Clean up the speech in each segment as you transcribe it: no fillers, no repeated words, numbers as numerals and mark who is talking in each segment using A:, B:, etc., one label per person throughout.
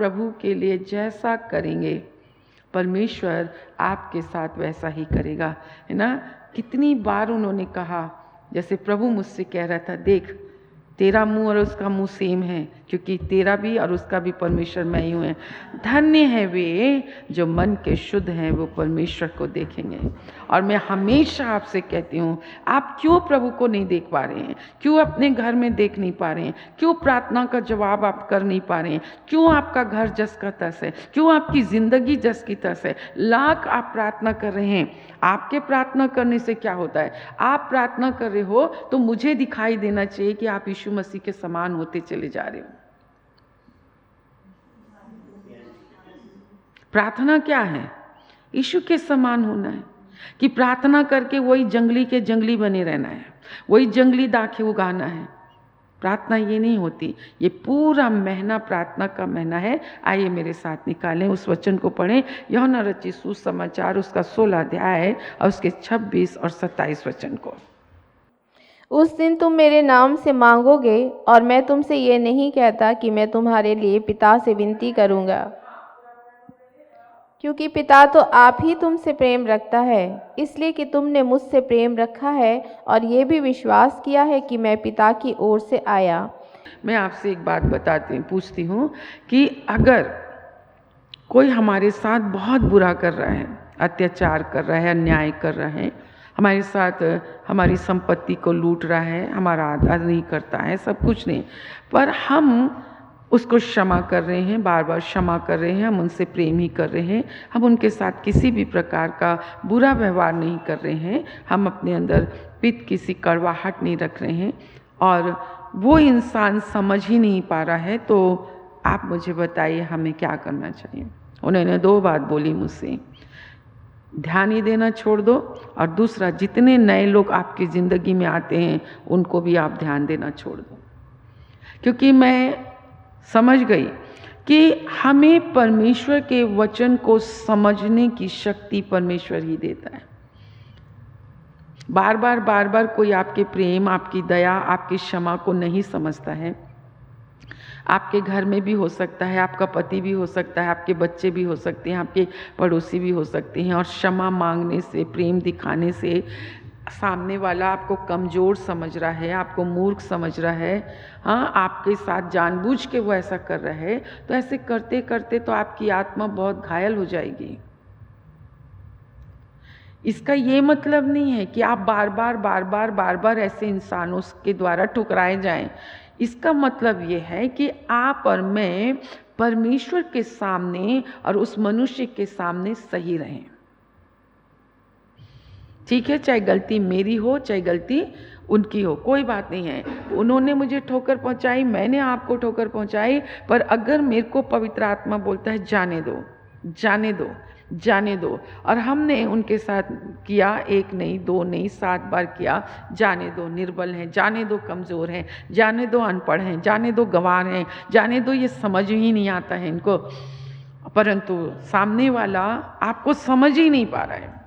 A: प्रभु के लिए जैसा करेंगे परमेश्वर आपके साथ वैसा ही करेगा, है ना। कितनी बार उन्होंने कहा, जैसे प्रभु मुझसे कह रहा था, देख तेरा मुंह और उसका मुंह सेम है, क्योंकि तेरा भी और उसका भी परमेश्वर मैं ही हूँ। धन्य है वे जो मन के शुद्ध हैं, वो परमेश्वर को देखेंगे। और मैं हमेशा आपसे कहती हूँ, आप क्यों प्रभु को नहीं देख पा रहे हैं? क्यों अपने घर में देख नहीं पा रहे हैं? क्यों प्रार्थना का जवाब आप कर नहीं पा रहे हैं? क्यों आपका घर जस का तस है? क्यों आपकी जिंदगी जस की तस है? लाख आप प्रार्थना कर रहे हैं, आपके प्रार्थना करने से क्या होता है? आप प्रार्थना कर रहे हो तो मुझे दिखाई देना चाहिए कि आप यीशु मसीह के समान होते चले जा रहे हो। प्रार्थना क्या है? यीशु के समान होना है। कि प्रार्थना करके वही जंगली के जंगली बने रहना है, वही जंगली दाखे उगाना है। प्रार्थना ये नहीं होती। ये पूरा महीना प्रार्थना का महीना है। आइए मेरे साथ निकालें, उस वचन को पढ़ें, यूहन्ना रचित सुसमाचार उसका 16 अध्याय और उसके 26 और 27 वचन को।
B: उस दिन तुम मेरे नाम से मांगोगे, और मैं तुमसे ये नहीं कहता कि मैं तुम्हारे लिए पिता से विनती करूँगा, क्योंकि पिता तो आप ही तुमसे प्रेम रखता है, इसलिए कि तुमने मुझसे प्रेम रखा है और ये भी विश्वास किया है कि मैं पिता की ओर से आया।
A: मैं आपसे एक बात पूछती हूँ कि अगर कोई हमारे साथ बहुत बुरा कर रहा है, अत्याचार कर रहा है, अन्याय कर रहा है, हमारे साथ हमारी संपत्ति को लूट रहा है, हमारा आदर नहीं करता है, सब कुछ नहीं, पर हम उसको क्षमा कर रहे हैं, बार बार क्षमा कर रहे हैं, हम उनसे प्रेम ही कर रहे हैं, हम उनके साथ किसी भी प्रकार का बुरा व्यवहार नहीं कर रहे हैं, हम अपने अंदर पित्त किसी कड़वाहट नहीं रख रहे हैं, और वो इंसान समझ ही नहीं पा रहा है, तो आप मुझे बताइए हमें क्या करना चाहिए। उन्होंने 2 बात बोली मुझसे, ध्यान ही देना छोड़ दो, और दूसरा, जितने नए लोग आपकी ज़िंदगी में आते हैं उनको भी आप ध्यान देना छोड़ दो। क्योंकि मैं समझ गई कि हमें परमेश्वर के वचन को समझने की शक्ति परमेश्वर ही देता है। बार बार कोई आपके प्रेम, आपकी दया, आपकी क्षमा को नहीं समझता है। आपके घर में भी हो सकता है, आपका पति भी हो सकता है, आपके बच्चे भी हो सकते हैं, आपके पड़ोसी भी हो सकते हैं, और क्षमा मांगने से, प्रेम दिखाने से सामने वाला आपको कमज़ोर समझ रहा है, आपको मूर्ख समझ रहा है, हाँ, आपके साथ जानबूझ के वो ऐसा कर रहा है, तो ऐसे करते करते तो आपकी आत्मा बहुत घायल हो जाएगी। इसका ये मतलब नहीं है कि आप बार बार ऐसे इंसानों के द्वारा ठुकराए जाएं। इसका मतलब ये है कि आप और मैं परमेश्वर के सामने और उस मनुष्य के सामने सही रहें। ठीक है, चाहे गलती मेरी हो, चाहे गलती उनकी हो, कोई बात नहीं है। उन्होंने मुझे ठोकर पहुंचाई, मैंने आपको ठोकर पहुंचाई, पर अगर मेरे को पवित्र आत्मा बोलता है जाने दो, जाने दो, जाने दो, और हमने उनके साथ किया, 1 नहीं, 2 नहीं, 7 बार किया, जाने दो, निर्बल हैं, जाने दो, कमज़ोर हैं, जाने दो, अनपढ़ हैं, जाने दो, गंवार हैं, जाने दो, ये समझ ही नहीं आता है इनको, परंतु सामने वाला आपको समझ ही नहीं पा रहा है।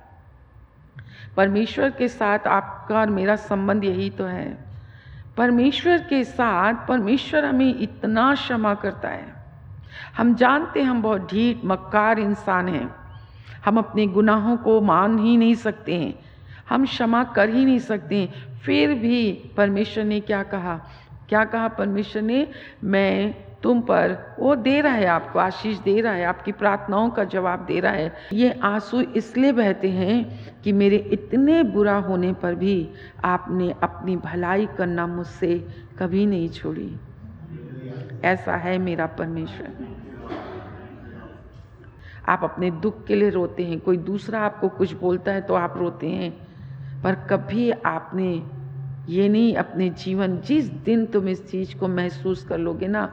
A: परमेश्वर के साथ आपका और मेरा संबंध यही तो है। परमेश्वर के साथ परमेश्वर हमें इतना क्षमा करता है। हम जानते हैं हम बहुत ढीठ मक्कार इंसान हैं, हम अपने गुनाहों को मान ही नहीं सकते हैं, हम क्षमा कर ही नहीं सकते हैं, फिर भी परमेश्वर ने क्या कहा परमेश्वर ने, मैं तुम पर, वो दे रहा है, आपको आशीष दे रहा है, आपकी प्रार्थनाओं का जवाब दे रहा है। ये आंसू इसलिए बहते हैं कि मेरे इतने बुरा होने पर भी आपने अपनी भलाई करना मुझसे कभी नहीं छोड़ी। ऐसा है मेरा परमेश्वर। आप अपने दुख के लिए रोते हैं, कोई दूसरा आपको कुछ बोलता है तो आप रोते हैं, पर कभी आपने ये नहीं अपने जीवन, जिस दिन तुम इस चीज़ को महसूस कर लोगे ना,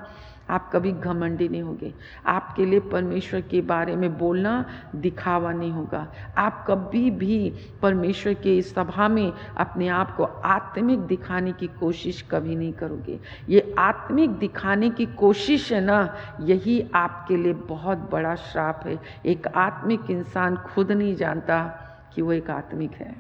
A: आप कभी घमंडी नहीं होगे। आपके लिए परमेश्वर के बारे में बोलना दिखावा नहीं होगा। आप कभी भी परमेश्वर के सभा में अपने आप को आत्मिक दिखाने की कोशिश कभी नहीं करोगे। ये आत्मिक दिखाने की कोशिश है ना, यही आपके लिए बहुत बड़ा श्राप है। एक आत्मिक इंसान खुद नहीं जानता कि वो एक आत्मिक है।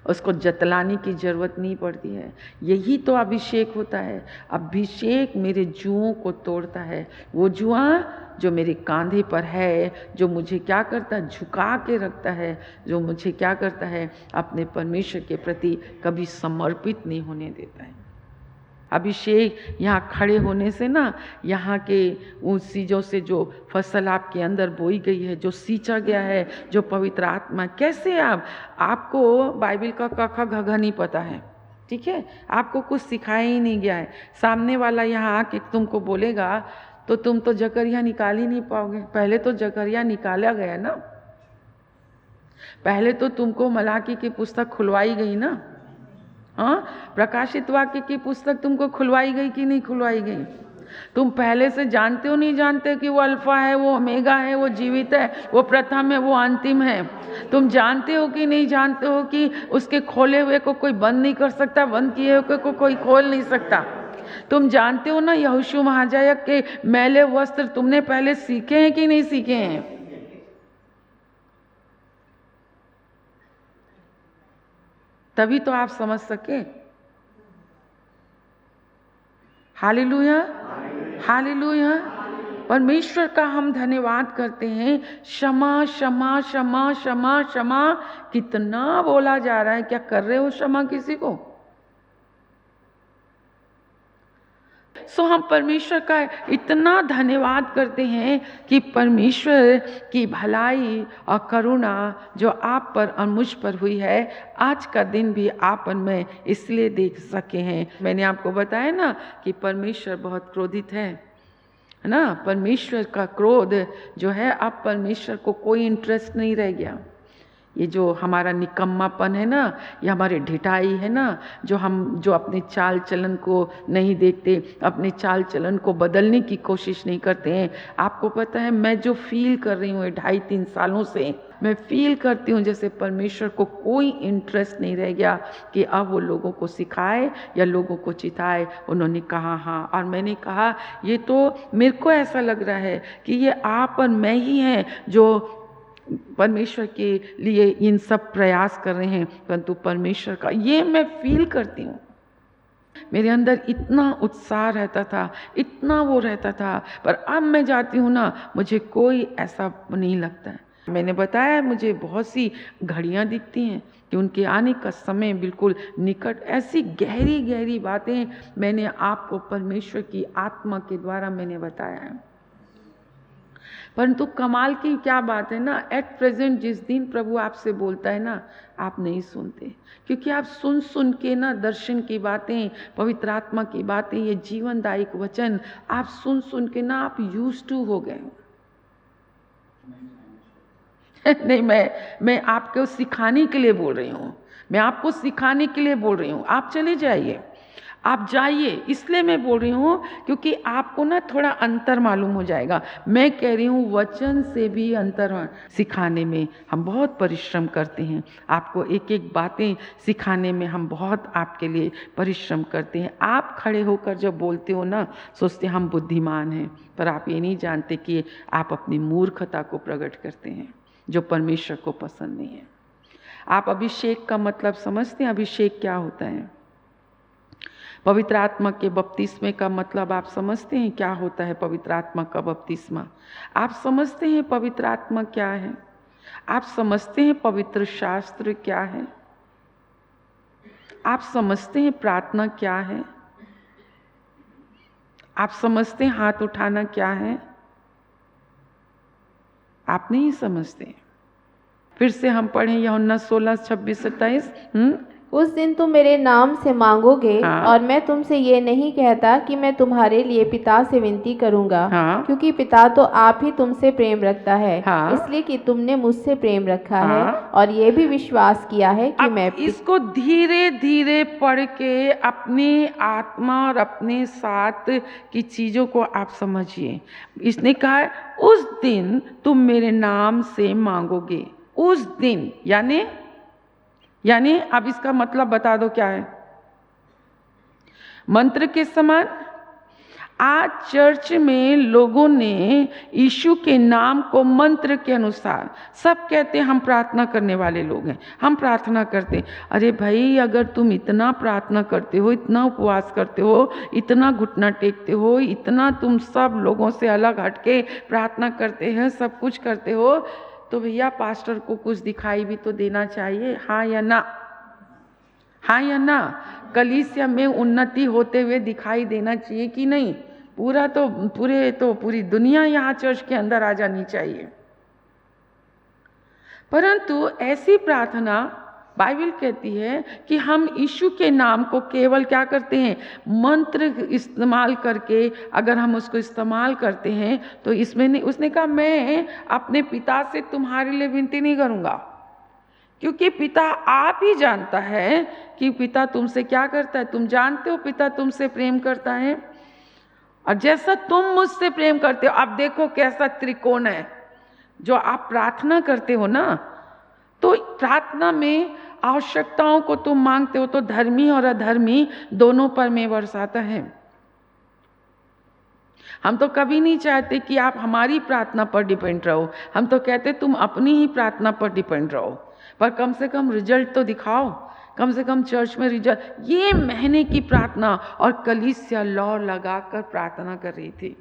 A: उसको जतलाने की ज़रूरत नहीं पड़ती है। यही तो अभिषेक होता है। अभिषेक मेरे जुओं को तोड़ता है। वो जुआ जो मेरे कांधे पर है, जो मुझे क्या करता है, झुका के रखता है, जो मुझे क्या करता है, अपने परमेश्वर के प्रति कभी समर्पित नहीं होने देता है। अभिषेक यहाँ खड़े होने से ना, यहाँ के उन चीज़ों से जो फसल आपके अंदर बोई गई है, जो सींचा गया है, जो पवित्र आत्मा, कैसे आपको बाइबल का क ख घ घ नहीं पता है, ठीक है, आपको कुछ सिखाया ही नहीं गया है। सामने वाला यहाँ आके तुमको बोलेगा तो तुम तो जकरिया निकाल ही नहीं पाओगे। पहले तो जकरिया निकाला गया ना, पहले तो तुमको मलाकी की पुस्तक खुलवाई गई ना। हाँ, प्रकाशित वाक्य की पुस्तक तुमको खुलवाई गई कि नहीं खुलवाई गई? तुम पहले से जानते हो नहीं जानते कि वो अल्फा है, वो ओमेगा है, वो जीवित है, वो प्रथम है, वो अंतिम है? तुम जानते हो कि नहीं जानते हो कि उसके खोले हुए को कोई बंद नहीं कर सकता, बंद किए हुए को कोई खोल नहीं सकता? तुम जानते हो ना यहोशू महायाजक के मैले वस्त्र तुमने पहले सीखे हैं कि नहीं सीखे हैं? तभी तो आप समझ सके। Hallelujah, hallelujah. परमेश्वर का हम धन्यवाद करते हैं। क्षमा क्षमा क्षमा क्षमा क्षमा, कितना बोला जा रहा है, क्या कर रहे हो क्षमा किसी को? हम परमेश्वर का इतना धन्यवाद करते हैं कि परमेश्वर की भलाई और करुणा जो आप पर और मुझ पर हुई है, आज का दिन भी आप और मैं इसलिए देख सके हैं। मैंने आपको बताया ना कि परमेश्वर बहुत क्रोधित है ना। परमेश्वर का क्रोध जो है, अब परमेश्वर को कोई इंटरेस्ट नहीं रह गया। ये जो हमारा निकम्मापन है ना, ये हमारी ढिठाई है ना, जो अपने चाल चलन को नहीं देखते, अपने चाल चलन को बदलने की कोशिश नहीं करते हैं। आपको पता है, मैं जो फील कर रही हूँ 2.5-3 सालों से, मैं फील करती हूँ जैसे परमेश्वर को कोई इंटरेस्ट नहीं रह गया कि अब वो लोगों को सिखाए या लोगों को चिताए। उन्होंने कहा हाँ, और मैंने कहा ये तो मेरे को ऐसा लग रहा है कि ये आप और मैं ही हैं जो परमेश्वर के लिए इन सब प्रयास कर रहे हैं, परंतु परमेश्वर का ये मैं फील करती हूँ। मेरे अंदर इतना उत्साह रहता था, इतना वो रहता था, पर अब मैं जाती हूँ ना, मुझे कोई ऐसा नहीं लगता है। मैंने बताया मुझे बहुत सी घड़ियाँ दिखती हैं कि उनके आने का समय बिल्कुल निकट। ऐसी गहरी गहरी बातें मैंने आपको परमेश्वर की आत्मा के द्वारा मैंने बताया है। परंतु कमाल की क्या बात है ना, एट प्रेजेंट जिस दिन प्रभु आपसे बोलता है ना, आप नहीं सुनते, क्योंकि आप सुन सुन के ना दर्शन की बातें, पवित्र आत्मा की बातें, ये जीवनदायक वचन आप सुन सुन के ना आप यूज्ड टू हो गए। नहीं, मैं आपको सिखाने के लिए बोल रही हूँ, मैं आपको सिखाने के लिए बोल रही हूँ। आप चले जाइए, आप जाइए, इसलिए मैं बोल रही हूँ क्योंकि आपको ना थोड़ा अंतर मालूम हो जाएगा। मैं कह रही हूँ वचन से भी अंतर सिखाने में हम बहुत परिश्रम करते हैं। आपको एक एक बातें सिखाने में हम बहुत आपके लिए परिश्रम करते हैं। आप खड़े होकर जब बोलते हो ना, सोचते हम बुद्धिमान हैं, पर आप ये नहीं जानते कि आप अपनी मूर्खता को प्रकट करते हैं जो परमेश्वर को पसंद नहीं है। आप अभिषेक का मतलब समझते हैं? अभिषेक क्या होता है? पवित्र आत्मा के बपतिस्मे का मतलब आप समझते हैं क्या होता है? पवित्र आत्मा का बपतिस्मा आप समझते हैं? पवित्र आत्मा क्या है? आप समझते हैं पवित्र शास्त्र क्या है? आप समझते हैं प्रार्थना क्या है? आप समझते हैं हाथ उठाना क्या है? आप नहीं समझते। फिर से हम पढ़ें यूहन्ना 16:26-27।
B: उस दिन तुम मेरे नाम से मांगोगे,
A: हाँ।
B: और मैं तुमसे ये नहीं कहता कि मैं तुम्हारे लिए पिता से विनती करूंगा,
A: हाँ।
B: क्योंकि पिता तो आप ही तुमसे प्रेम रखता है,
A: हाँ।
B: इसलिए कि तुमने मुझसे प्रेम रखा
A: हाँ।
B: है और ये भी विश्वास किया है कि मैं
A: इसको धीरे धीरे पढ़ के अपनी आत्मा और अपने साथ की चीजों को आप समझिए। इसने कहा उस दिन तुम मेरे नाम से मांगोगे। उस दिन यानी अब इसका मतलब बता दो क्या है? मंत्र के समान आज चर्च में लोगों ने यीशु के नाम को मंत्र के अनुसार, सब कहते हैं हम प्रार्थना करने वाले लोग हैं, हम प्रार्थना करते हैं। अरे भाई, अगर तुम इतना प्रार्थना करते हो, इतना उपवास करते हो, इतना घुटना टेकते हो, इतना तुम सब लोगों से अलग हटके प्रार्थना करते हैं, सब कुछ करते हो, तो भैया पास्टर को कुछ दिखाई भी तो देना चाहिए। हाँ या ना? हाँ या ना? कलीसिया में उन्नति होते हुए दिखाई देना चाहिए कि नहीं? पूरी दुनिया यहाँ चर्च के अंदर आ जानी चाहिए। परंतु ऐसी प्रार्थना बाइबल कहती है कि हम यीशु के नाम को केवल क्या करते हैं? मंत्र इस्तेमाल करके अगर हम उसको इस्तेमाल करते हैं तो इसमें नहीं, उसने कहा मैं अपने पिता से तुम्हारे लिए विनती नहीं करूँगा, क्योंकि पिता आप ही जानता है कि पिता तुमसे क्या करता है। तुम जानते हो पिता तुमसे प्रेम करता है, और जैसा तुम मुझसे प्रेम करते हो, अब देखो कैसा त्रिकोण है जो आप प्रार्थना करते हो ना, तो प्रार्थना में आवश्यकताओं को तुम मांगते हो तो धर्मी और अधर्मी दोनों पर में बरसाता है। हम तो कभी नहीं चाहते कि आप हमारी प्रार्थना पर डिपेंड रहो, हम तो कहते तुम अपनी ही प्रार्थना पर डिपेंड रहो, पर कम से कम रिजल्ट तो दिखाओ, कम से कम चर्च में रिजल्ट। ये महीने की प्रार्थना, और कलीसिया लौ लगाकर प्रार्थना कर रही थी,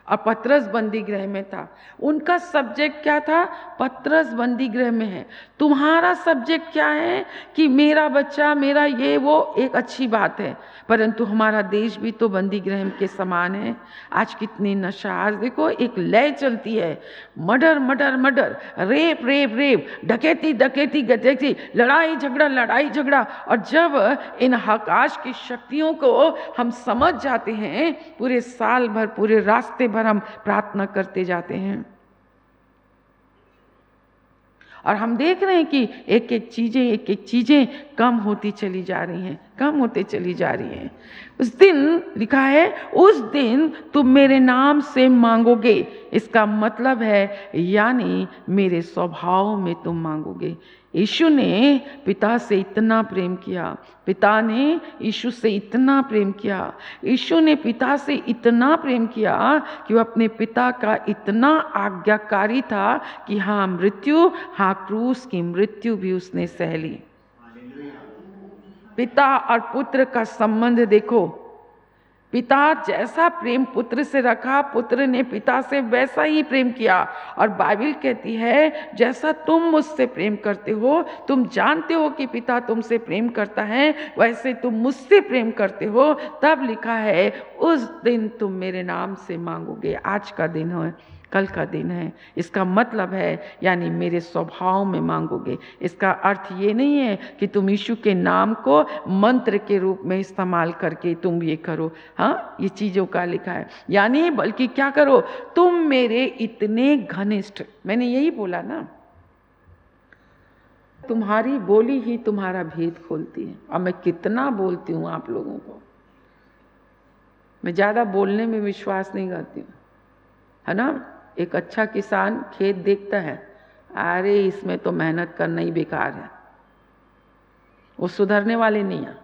A: और पतरस बंदी गृह में था। उनका सब्जेक्ट क्या था? पतरस बंदी गृह में है। तुम्हारा सब्जेक्ट क्या है? कि मेरा बच्चा, मेरा ये वो, एक अच्छी बात है, परंतु हमारा देश भी तो बंदी गृह के समान है। आज कितनी नशा, आज देखो एक लय चलती है, murder murder murder, rape rape rape, डकैती डकैती डकैती, लड़ाई झगड़ा। और जब इन आकाश की शक्तियों को हम समझ जाते हैं, पूरे साल भर, पूरे रास्ते भर हम प्रार्थना करते जाते हैं, और हम देख रहे हैं कि एक एक चीजें कम होती चली जा रही हैं। उस दिन लिखा है, उस दिन तुम मेरे नाम से मांगोगे। इसका मतलब है यानी मेरे स्वभाव में तुम मांगोगे। यीशु ने पिता से इतना प्रेम किया, पिता ने यीशु से इतना प्रेम किया, यीशु ने पिता से इतना प्रेम किया कि वो अपने पिता का इतना आज्ञाकारी था कि हाँ क्रूस की मृत्यु भी उसने सह ली। पिता और पुत्र का संबंध देखो, पिता जैसा प्रेम पुत्र से रखा, पुत्र ने पिता से वैसा ही प्रेम किया। और बाइबल कहती है जैसा तुम मुझसे प्रेम करते हो, तुम जानते हो कि पिता तुमसे प्रेम करता है, वैसे तुम मुझसे प्रेम करते हो। तब लिखा है उस दिन तुम मेरे नाम से मांगोगे। आज का दिन है, कल का दिन है, इसका मतलब है यानी मेरे स्वभाव में मांगोगे। इसका अर्थ ये नहीं है कि तुम यीशु के नाम को मंत्र के रूप में इस्तेमाल करके तुम ये करो, हाँ ये चीज़ों का लिखा है, यानी बल्कि क्या करो, तुम मेरे इतने घनिष्ठ। मैंने यही बोला ना, तुम्हारी बोली ही तुम्हारा भेद खोलती है। और मैं कितना बोलती हूँ आप लोगों को, मैं ज़्यादा बोलने में विश्वास नहीं करती हूँ, है ना। एक अच्छा किसान खेत देखता है, अरे इसमें तो मेहनत करना ही बेकार है, वो सुधरने वाले नहीं है,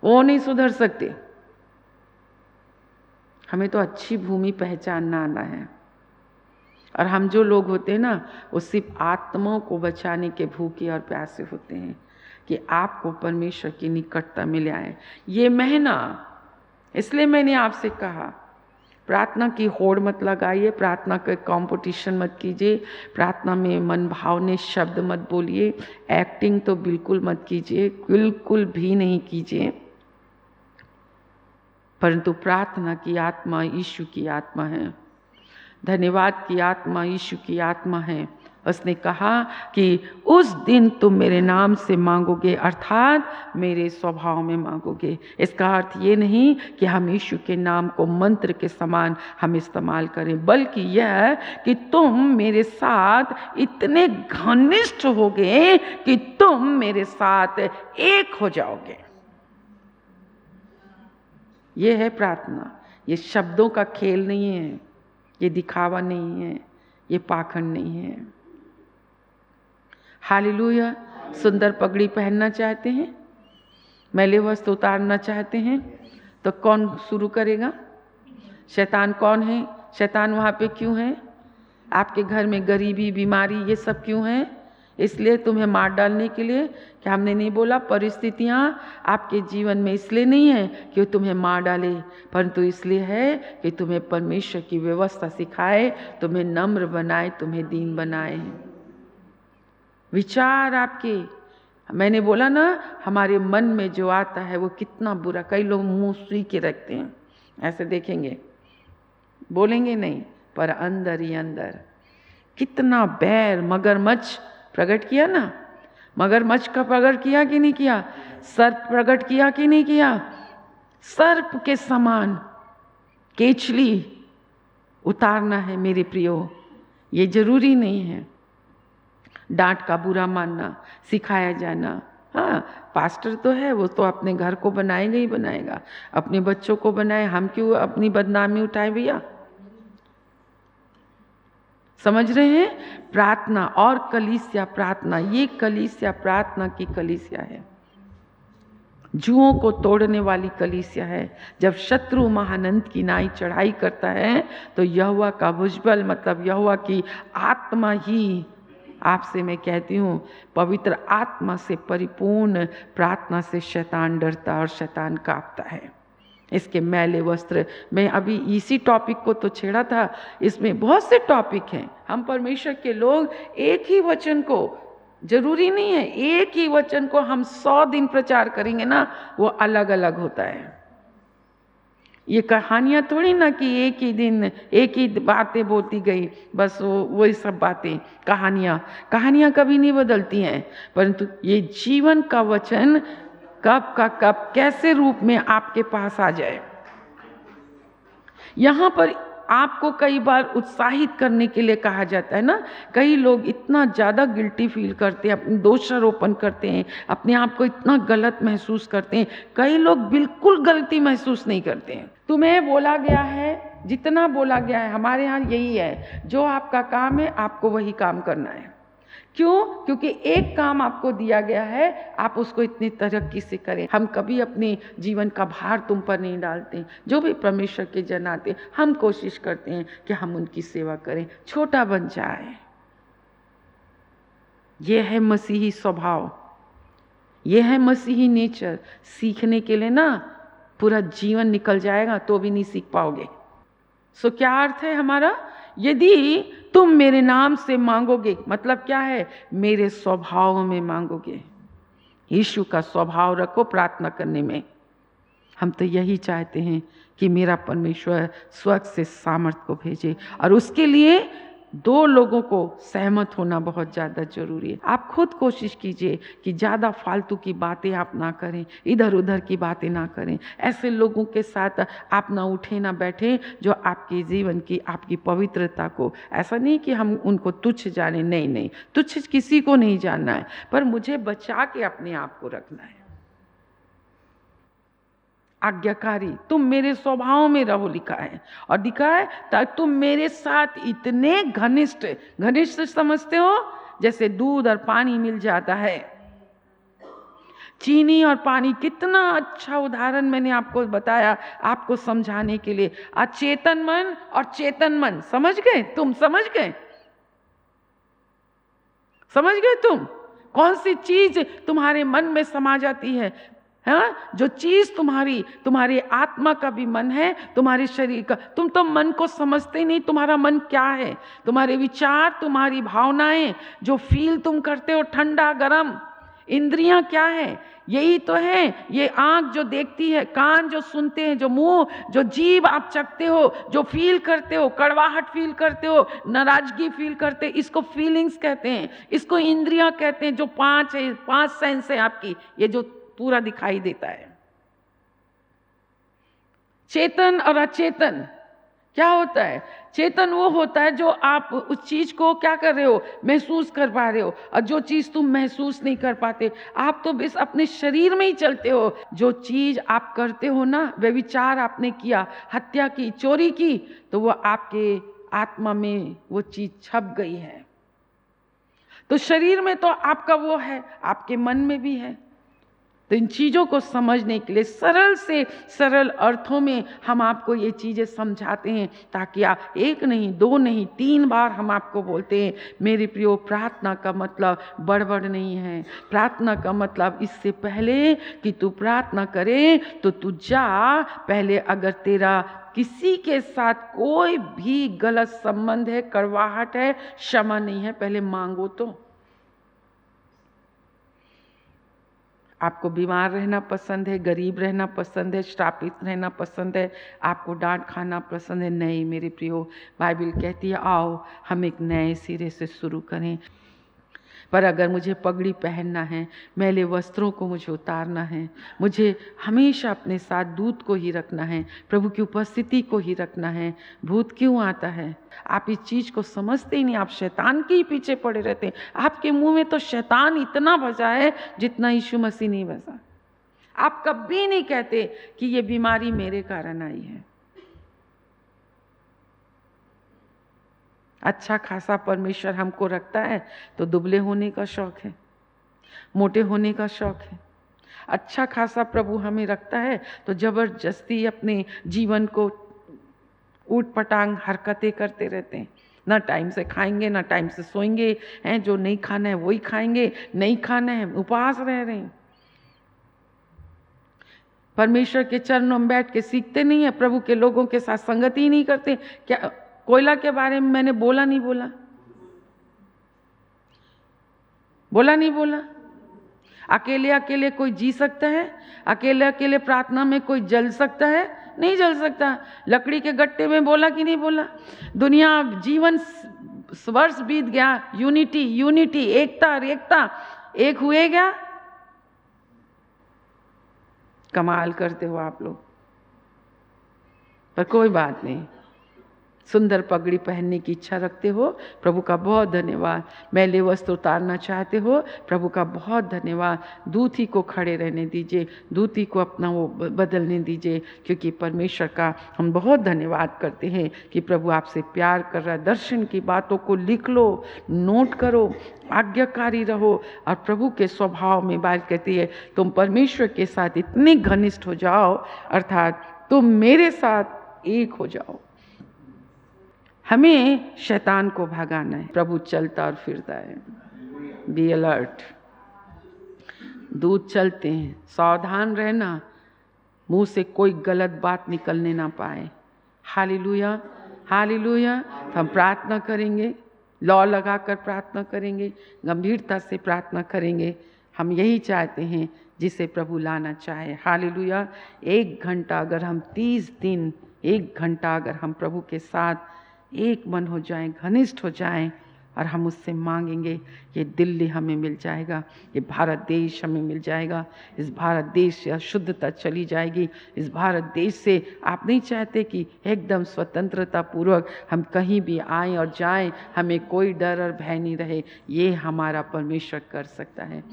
A: वो नहीं सुधर सकते। हमें तो अच्छी भूमि पहचानना आना है। और हम जो लोग होते हैं ना, वो सिर्फ आत्माओं को बचाने के भूखे और प्यासे होते हैं कि आपको परमेश्वर की निकटता में ले आए। ये महीना, इसलिए मैंने आपसे कहा प्रार्थना की होड़ मत लगाइए, प्रार्थना का कंपटीशन मत कीजिए, प्रार्थना में मन भावने शब्द मत बोलिए, एक्टिंग तो बिल्कुल मत कीजिए, बिल्कुल भी नहीं कीजिए। परंतु प्रार्थना की आत्मा यीशु की आत्मा है, धन्यवाद की आत्मा यीशु की आत्मा है। उसने कहा कि उस दिन तुम मेरे नाम से मांगोगे, अर्थात मेरे स्वभाव में मांगोगे। इसका अर्थ ये नहीं कि हम यीशु के नाम को मंत्र के समान हम इस्तेमाल करें, बल्कि यह कि तुम मेरे साथ इतने घनिष्ठ होगे कि तुम मेरे साथ एक हो जाओगे। ये है प्रार्थना। ये शब्दों का खेल नहीं है, ये दिखावा नहीं है, ये पाखंड नहीं है। हालेलुया। सुंदर पगड़ी पहनना चाहते हैं, मैले वस्त्र उतारना चाहते हैं, तो कौन शुरू करेगा? शैतान कौन है? शैतान वहाँ पे क्यों है? आपके घर में गरीबी, बीमारी, ये सब क्यों है? इसलिए तुम्हें मार डालने के लिए। क्या हमने नहीं बोला परिस्थितियाँ आपके जीवन में इसलिए नहीं है कि वो तुम्हें मार डाले, परंतु इसलिए है कि तुम्हें परमेश्वर की व्यवस्था सिखाए, तुम्हें नम्र बनाए, तुम्हें दीन बनाए। विचार आपके, मैंने बोला ना, हमारे मन में जो आता है वो कितना बुरा। कई लोग मुंह सुई के रखते हैं, ऐसे देखेंगे, बोलेंगे नहीं, पर अंदर ही अंदर कितना बैर। मगरमच्छ प्रकट किया ना, मगरमच्छ का प्रकट किया कि नहीं किया? सर्प प्रकट किया कि नहीं किया? सर्प के समान केचली उतारना है मेरे प्रियो। ये जरूरी नहीं है डांट का बुरा मानना, सिखाया जाना। हाँ, पास्टर तो है, वो तो अपने घर को बनाएगा ही बनाएगा, अपने बच्चों को बनाए। हम क्यों अपनी बदनामी उठाए भैया? समझ रहे हैं? प्रार्थना और कलीसिया प्रार्थना, ये कलीसिया प्रार्थना की कलीसिया है, जुओं को तोड़ने वाली कलीसिया है। जब शत्रु महानंद की नाई चढ़ाई करता है तो यहोवा का भुजबल, मतलब यहोवा की आत्मा ही, आपसे मैं कहती हूँ, पवित्र आत्मा से परिपूर्ण प्रार्थना से शैतान डरता और शैतान कांपता है। इसके मैले वस्त्र, मैं अभी इसी टॉपिक को तो छेड़ा था, इसमें बहुत से टॉपिक हैं। हम परमेश्वर के लोग एक ही वचन को, जरूरी नहीं है एक ही वचन को हम 100 दिन प्रचार करेंगे ना, वो अलग अलग होता है। ये कहानियाँ थोड़ी ना कि एक ही दिन एक ही बातें बोलती गई, बस वही सब बातें। कहानियाँ कभी नहीं बदलती हैं, परंतु ये जीवन का वचन कब का कब कैसे रूप में आपके पास आ जाए। यहाँ पर आपको कई बार उत्साहित करने के लिए कहा जाता है ना। कई लोग इतना ज़्यादा गिल्टी फील करते हैं, अपने दोषारोपण करते हैं, अपने आप को इतना गलत महसूस करते हैं। कई लोग बिल्कुल गलती महसूस नहीं करते हैं। तुम्हें बोला गया है, जितना बोला गया है, हमारे यहाँ यही है, जो आपका काम है आपको वही काम करना है। क्यों? क्योंकि एक काम आपको दिया गया है, आप उसको इतनी तरक्की से करें। हम कभी अपने जीवन का भार तुम पर नहीं डालते। जो भी परमेश्वर के जन आते, हम कोशिश करते हैं कि हम उनकी सेवा करें, छोटा बन जाए। यह है मसीही स्वभाव, यह है मसीही नेचर। सीखने के लिए ना पूरा जीवन निकल जाएगा तो भी नहीं सीख पाओगे। सो क्या अर्थ है हमारा? यदि तुम मेरे नाम से मांगोगे, मतलब क्या है? मेरे स्वभाव में मांगोगे। यीशु का स्वभाव रखो प्रार्थना करने में। हम तो यही चाहते हैं कि मेरा परमेश्वर स्वर्ग से सामर्थ को भेजे, और उसके लिए 2 लोगों को सहमत होना बहुत ज़्यादा जरूरी है। आप खुद कोशिश कीजिए कि ज़्यादा फालतू की बातें आप ना करें, इधर उधर की बातें ना करें। ऐसे लोगों के साथ आप ना उठे ना बैठे जो आपके जीवन की, आपकी पवित्रता को, ऐसा नहीं कि हम उनको तुच्छ जाने, नहीं, तुच्छ किसी को नहीं जानना है, पर मुझे बचा के अपने आप को रखना है। आज्ञाकारी, तुम मेरे स्वभाव में रहो लिखा है, और दिखा है ताकि तुम मेरे साथ इतने घनिष्ठ समझते हो, जैसे दूध और पानी मिल जाता है। चीनी और पानी, कितना अच्छा उदाहरण मैंने आपको बताया आपको समझाने के लिए। अचेतन मन और चेतन मन, समझ गए? तुम समझ गए? समझ गए तुम? कौन सी चीज तुम्हारे मन में समा जाती है? हाँ, जो चीज तुम्हारी आत्मा का भी मन है, तुम्हारे शरीर का। तुम तो मन को समझते नहीं, तुम्हारा मन क्या है? तुम्हारे विचार, तुम्हारी भावनाएं, जो फील तुम करते हो, ठंडा गरम। इंद्रियां क्या है? यही तो है। ये आंख जो देखती है, कान जो सुनते हैं, जो मुंह, जो जीभ आप चखते हो, जो फील करते हो, कड़वाहट फील करते हो, नाराजगी फील करते, इसको फीलिंग्स कहते हैं, इसको इंद्रियां कहते हैं। जो 5 सेंस है आपकी, ये जो पूरा दिखाई देता है। चेतन और अचेतन क्या होता है? चेतन वो होता है जो आप उस चीज को क्या कर रहे हो, महसूस कर पा रहे हो। और जो चीज तुम महसूस नहीं कर पाते, आप तो बस अपने शरीर में ही चलते हो। जो चीज आप करते हो ना, वे विचार आपने किया, हत्या की, चोरी की, तो वो आपके आत्मा में वो चीज छप गई है। तो शरीर में तो आपका वो है, आपके मन में भी है। तो इन चीज़ों को समझने के लिए सरल से सरल अर्थों में हम आपको ये चीज़ें समझाते हैं, ताकि आप एक नहीं, दो नहीं, 3 बार हम आपको बोलते हैं। मेरे प्रियो, प्रार्थना का मतलब बड़बड़ नहीं है। प्रार्थना का मतलब इससे पहले कि तू प्रार्थना करे तो तू जा, पहले अगर तेरा किसी के साथ कोई भी गलत संबंध है, कड़वाहट है, क्षमा नहीं है, पहले मांगो। तो आपको बीमार रहना पसंद है, गरीब रहना पसंद है, श्रापित रहना पसंद है, आपको डांट खाना पसंद है? नहीं मेरे प्रियो, बाइबल कहती है आओ हम एक नए सिरे से शुरू करें। पर अगर मुझे पगड़ी पहनना है, मैले वस्त्रों को मुझे उतारना है, मुझे हमेशा अपने साथ दूत को ही रखना है, प्रभु की उपस्थिति को ही रखना है। भूत क्यों आता है? आप इस चीज़ को समझते ही नहीं, आप शैतान के ही पीछे पड़े रहते हैं। आपके मुंह में तो शैतान इतना बजा है जितना यीशु मसीह नहीं बजा। आप कभी नहीं कहते कि ये बीमारी मेरे कारण आई है। अच्छा खासा परमेश्वर हमको रखता है तो दुबले होने का शौक है, मोटे होने का शौक है। अच्छा खासा प्रभु हमें रखता है तो जबरदस्ती अपने जीवन को ऊट पटांग हरकतें करते रहते हैं। ना टाइम से खाएंगे, ना टाइम से सोएंगे, हैं जो नहीं खाना है वही खाएंगे, नहीं खाना है उपवास रह रहे हैं। परमेश्वर के चरणों में बैठ के सीखते नहीं है, प्रभु के लोगों के साथ संगति ही नहीं करते। क्या कोयला के बारे में मैंने बोला नहीं बोला? बोला नहीं बोला? अकेले अकेले कोई जी सकता है? अकेले अकेले प्रार्थना में कोई जल सकता है? नहीं जल सकता। लकड़ी के गट्टे में बोला कि नहीं बोला? दुनिया जीवन वर्ष बीत गया, यूनिटी यूनिटी, एकता एकता, एक हुए क्या? कमाल करते हो आप लोग। पर कोई बात नहीं, सुंदर पगड़ी पहनने की इच्छा रखते हो, प्रभु का बहुत धन्यवाद। मैले वस्त्र उतारना चाहते हो, प्रभु का बहुत धन्यवाद। दूत ही को खड़े रहने दीजिए, दूत ही को अपना वो बदलने दीजिए, क्योंकि परमेश्वर का हम बहुत धन्यवाद करते हैं कि प्रभु आपसे प्यार कर रहा है। दर्शन की बातों को लिख लो, नोट करो, आज्ञाकारी रहो। और प्रभु के स्वभाव में बात कहती है तुम परमेश्वर के साथ इतने घनिष्ठ हो जाओ, अर्थात तुम मेरे साथ एक हो जाओ। हमें शैतान को भगाना है। प्रभु चलता और फिरता है। Be alert. दूत चलते हैं, सावधान रहना, मुंह से कोई गलत बात निकलने ना पाए। Hallelujah hallelujah. हम प्रार्थना करेंगे, लौ लगाकर प्रार्थना करेंगे, गंभीरता से प्रार्थना करेंगे। हम यही चाहते हैं जिसे प्रभु लाना चाहे। हालेलुया। 1 घंटा अगर हम 30 दिन 1 घंटा अगर हम प्रभु के साथ एक मन हो जाएं, घनिष्ठ हो जाएं, और हम उससे मांगेंगे, ये दिल्ली हमें मिल जाएगा, ये भारत देश हमें मिल जाएगा। इस भारत देश से अशुद्धता चली जाएगी। इस भारत देश से आप नहीं चाहते कि एकदम स्वतंत्रता पूर्वक हम कहीं भी आएं और जाएं, हमें कोई डर और भय नहीं रहे। ये हमारा परमेश्वर कर सकता है।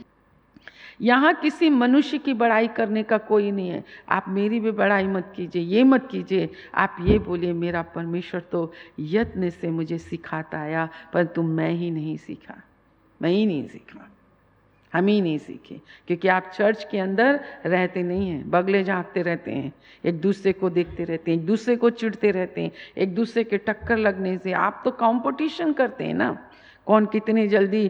A: यहाँ किसी मनुष्य की बड़ाई करने का कोई नहीं है। आप मेरी भी बड़ाई मत कीजिए, ये मत कीजिए। आप ये बोलिए मेरा परमेश्वर तो यत्न से मुझे सिखाता आया, परंतु मैं ही नहीं सीखा, मैं ही नहीं सीखा, हम ही नहीं सीखे। क्योंकि आप चर्च के अंदर रहते नहीं हैं, बगले झाँकते रहते हैं, एक दूसरे को देखते रहते हैं, एक दूसरे को चिढ़ते रहते हैं, एक दूसरे के टक्कर लगने से आप तो कंपटीशन करते हैं ना, कौन कितने जल्दी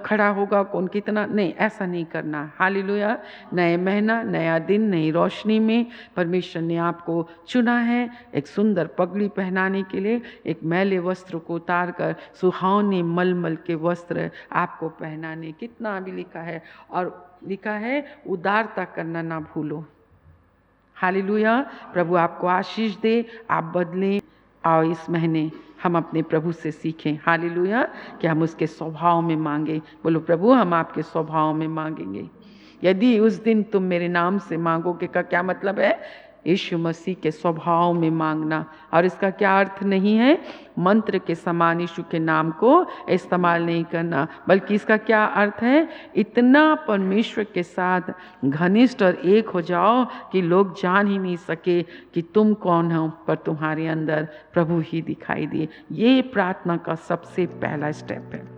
A: खड़ा होगा, कौन कितना। नहीं, ऐसा नहीं करना। हालेलुया। नए महीना, नया दिन, नई रोशनी में परमेश्वर ने आपको चुना है एक सुंदर पगड़ी पहनाने के लिए। एक मैले वस्त्र को उतार कर सुहावने मलमल के वस्त्र आपको पहनाने। कितना भी लिखा है, और लिखा है उदारता करना ना भूलो। हालेलुया। प्रभु आपको आशीष दे, आप बदलें। आओ इस महीने हम अपने प्रभु से सीखें। हालेलुया। कि हम उसके स्वभाव में मांगे। बोलो प्रभु हम आपके स्वभाव में मांगेंगे। यदि उस दिन तुम मेरे नाम से मांगोगे का क्या मतलब है? यीशु मसीह के स्वभाव में मांगना। और इसका क्या अर्थ नहीं है मंत्र के समान यीशु के नाम को इस्तेमाल नहीं करना, बल्कि इसका क्या अर्थ है? इतना परमेश्वर के साथ घनिष्ठ और एक हो जाओ कि लोग जान ही नहीं सके कि तुम कौन हो, पर तुम्हारे अंदर प्रभु ही दिखाई दिए। ये प्रार्थना का सबसे पहला स्टेप है।